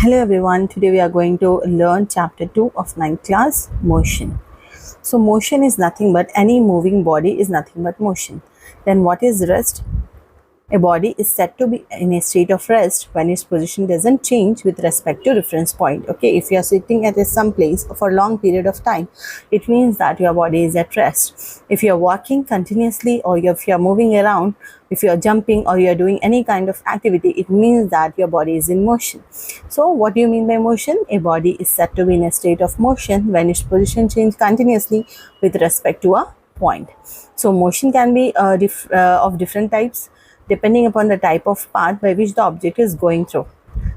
Hello everyone, today we are going to learn chapter 2 of 9th class, motion. So motion is nothing but any moving body is nothing but motion. Then what is rest? A body is said to be in a state of rest when its position doesn't change with respect to reference point. Okay, if you are sitting at some place for a long period of time, it means that your body is at rest. If you are walking continuously or if you are moving around, if you are jumping or you are doing any kind of activity, it means that your body is in motion. So what do you mean by motion? A body is said to be in a state of motion when its position changes continuously with respect to a point. So motion can be of different types depending upon the type of path by which the object is going through.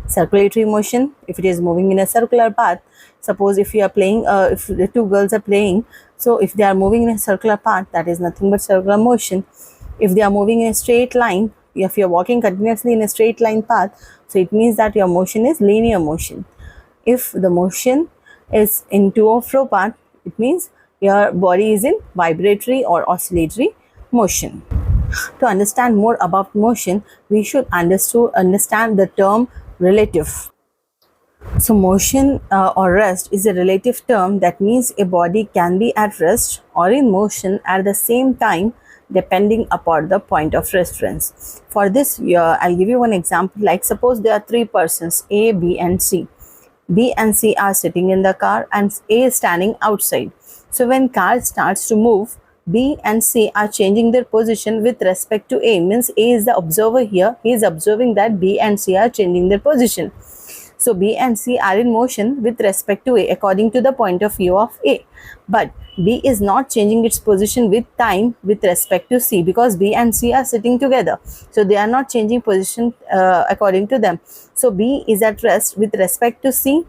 Circulatory motion, if it is moving in a circular path, suppose if you are playing, if the two girls are playing, so if they are moving in a circular path, that is nothing but circular motion. If they are moving in a straight line, if you are walking continuously in a straight line path, so it means that your motion is linear motion. If the motion is in to or fro path, it means your body is in vibratory or oscillatory motion. To understand more about motion, we should understand the term relative. So motion or rest is a relative term that means a body can be at rest or in motion at the same time depending upon the point of reference. For this, I'll give you one example. Like suppose there are three persons, A, B and C. B and C are sitting in the car and A is standing outside. So when car starts to move, B and C are changing their position with respect to A. Means A is the observer here. He is observing that B and C are changing their position. So B and C are in motion with respect to A according to the point of view of A. But B is not changing its position with time with respect to C because B and C are sitting together. So they are not changing position according to them. So B is at rest with respect to C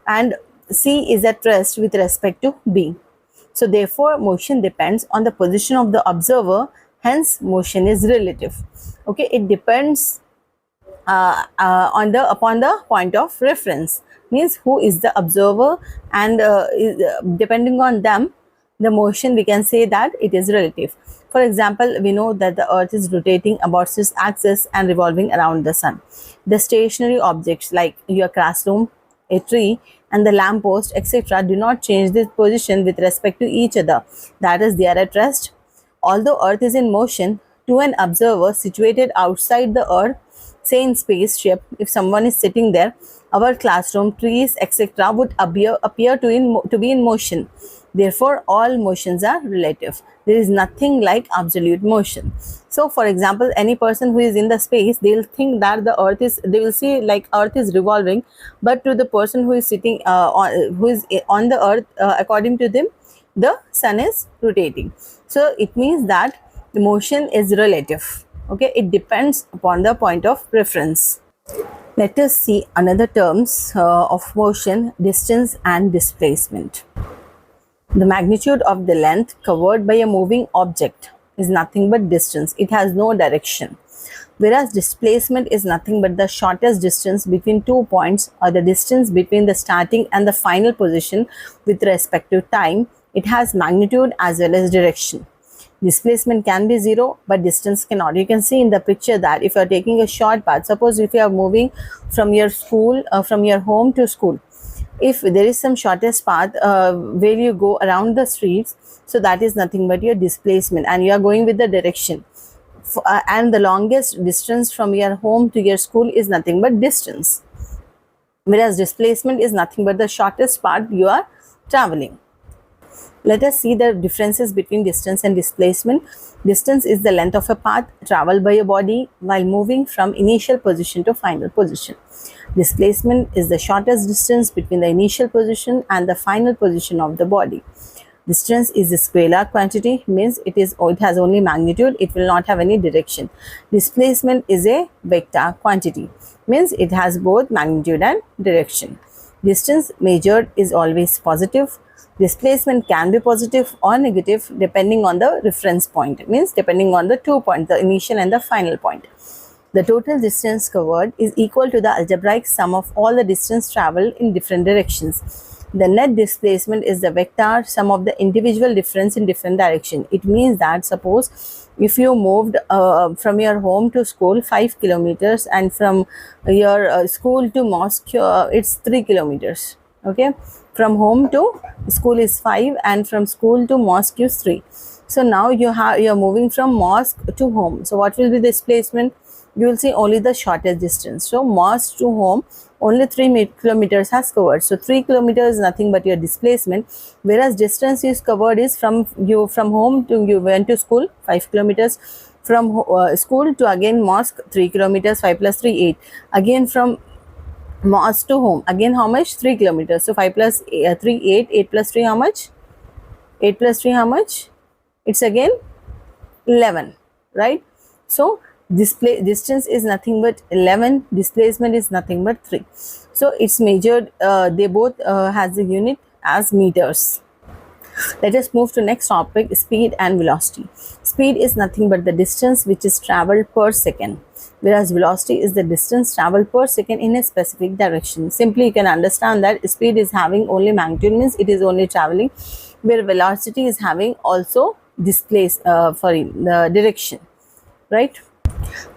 and C is at rest with respect to B. So therefore, motion depends on the position of the observer. Hence, motion is relative. Okay, it depends upon the point of reference. Means who is the observer, and depending on them, the motion we can say that it is relative. For example, we know that the Earth is rotating about its axis and revolving around the sun. The stationary objects like your classroom, a tree and the lamp post, etc. do not change their position with respect to each other. That is, they are at rest. Although Earth is in motion, to an observer situated outside the Earth, say in spaceship, if someone is sitting there, our classroom, trees, etc. would appear to be in motion. Therefore, all motions are relative. There is nothing like absolute motion. So, for example, any person who is in the space, they will think that they will see like Earth is revolving, but to the person who is sitting on the Earth, according to them, the sun is rotating. So, it means that the motion is relative. Okay, it depends upon the point of reference. Let us see another terms of motion: distance and displacement. The magnitude of the length covered by a moving object is nothing but distance. It has no direction. Whereas displacement is nothing but the shortest distance between 2 points or the distance between the starting and the final position with respect to time. It has magnitude as well as direction. Displacement can be zero, but distance cannot. You can see in the picture that if you are taking a short path, suppose if you are moving from your school, from your home to school, if there is some shortest path where you go around the streets, so that is nothing but your displacement and you are going with the direction. And the longest distance from your home to your school is nothing but distance. Whereas displacement is nothing but the shortest path you are traveling. Let us see the differences between distance and displacement. Distance is the length of a path traveled by a body while moving from initial position to final position. Displacement is the shortest distance between the initial position and the final position of the body. Distance is a scalar quantity, means it has only magnitude, it will not have any direction. Displacement is a vector quantity, means it has both magnitude and direction. Distance measured is always positive. Displacement can be positive or negative depending on the reference point, means depending on the 2 points, the initial and the final point. The total distance covered is equal to the algebraic sum of all the distance traveled in different directions. The net displacement is the vector sum of the individual difference in different direction. It means that suppose if you moved from your home to school 5 kilometers and from your school to mosque it's 3 kilometers. Okay, from home to school is 5 and from school to mosque is 3. So now you're moving from mosque to home. So what will be the displacement? You will see only the shortest distance. So mosque to home only 3 kilometers has covered. So 3 kilometers is nothing but your displacement, whereas distance is covered is from home to you went to school 5 kilometers, from school to again mosque 3 kilometers, 5 plus 3 8, again from mosque to home again how much? 3 kilometers. So 5 plus 3 8, 8 plus 3 how much? 8 plus 3 how much? It's again 11, right? So distance is nothing but 11, displacement is nothing but 3. So it's measured, they both has the unit as meters. Let us move to next topic, speed and velocity. Speed is nothing but the distance which is traveled per second, whereas velocity is the distance traveled per second in a specific direction. Simply you can understand that speed is having only magnitude, means it is only traveling, where velocity is having also the direction, right?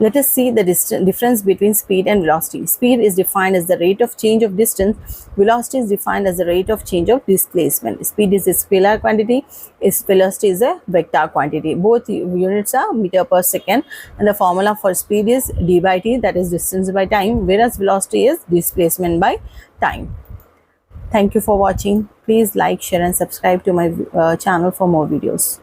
Let us see the difference between speed and velocity. Speed is defined as the rate of change of distance. Velocity is defined as the rate of change of displacement. Speed is a scalar quantity. Velocity is a vector quantity. Both units are meter per second, and the formula for speed is d by t, that is distance by time, whereas velocity is displacement by time. Thank you for watching. Please like, share and subscribe to my channel for more videos.